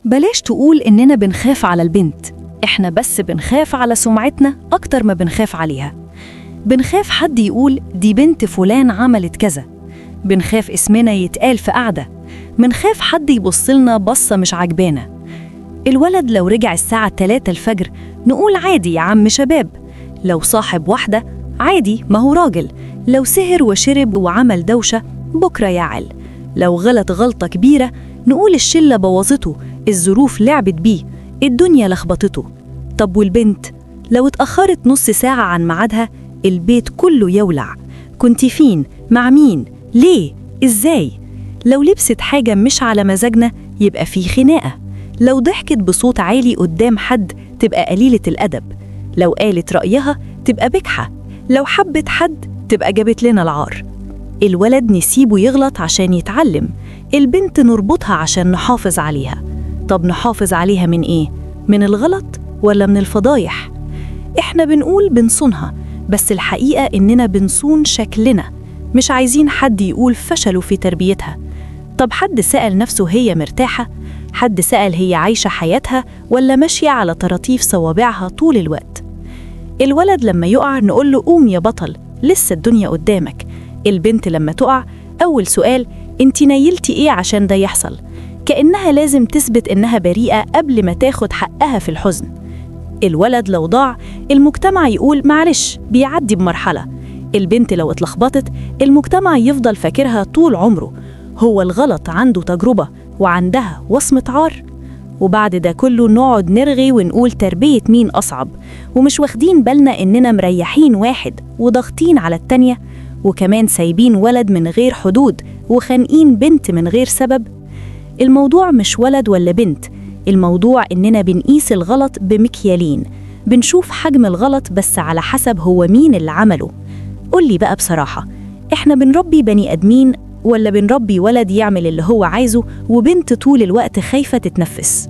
بلاش تقول إننا بنخاف على البنت، إحنا بس بنخاف على سمعتنا أكتر ما بنخاف عليها. بنخاف حد يقول دي بنت فلان عملت كذا، بنخاف اسمنا يتقال في قعدة، بنخاف حد يبصلنا بصة مش عجبانا. الولد لو رجع الساعة 3 الفجر نقول عادي يا عم شباب، لو صاحب واحدة عادي ما هو راجل، لو سهر وشرب وعمل دوشة بكرة يعل، لو غلط غلطة كبيرة نقول الشلة بوظته، الظروف لعبت بيه، الدنيا لخبطته. طب والبنت لو اتأخرت نص ساعة عن ميعادها البيت كله يولع، كنتي فين؟ مع مين؟ ليه؟ إزاي؟ لو لبست حاجة مش على مزاجنا يبقى في خناقة، لو ضحكت بصوت عالي قدام حد تبقى قليلة الأدب، لو قالت رأيها تبقى بجحة، لو حبت حد تبقى جابت لنا العار. الولد نسيبه يغلط عشان يتعلم، البنت نربطها عشان نحافظ عليها. طب نحافظ عليها من إيه؟ من الغلط ولا من الفضايح؟ إحنا بنقول بنصونها، بس الحقيقة إننا بنصون شكلنا، مش عايزين حد يقول فشلوا في تربيتها. طب حد سأل نفسه هي مرتاحة؟ حد سأل هي عايشة حياتها ولا ماشية على طراطيف صوابعها طول الوقت؟ الولد لما يقع نقول له قوم يا بطل، لسه الدنيا قدامك. البنت لما تقع أول سؤال انتي نيلتي ايه عشان ده يحصل؟ كأنها لازم تثبت إنها بريئة قبل ما تاخد حقها في الحزن. الولد لو ضاع المجتمع يقول معلش بيعدي بمرحلة، البنت لو اتلخبطت المجتمع يفضل فاكرها طول عمره. هو الغلط عنده تجربة وعندها وصمة عار. وبعد ده كله نقعد نرغي ونقول تربية مين أصعب، ومش واخدين بالنا إننا مريحين واحد وضغطين على التانية، وكمان سايبين ولد من غير حدود وخانقين بنت من غير سبب. الموضوع مش ولد ولا بنت، الموضوع إننا بنقيس الغلط بمكيالين، بنشوف حجم الغلط بس على حسب هو مين اللي عمله. قولي بقى بصراحة، إحنا بنربي بني أدمين ولا بنربي ولد يعمل اللي هو عايزه وبنت طول الوقت خايفة تتنفس؟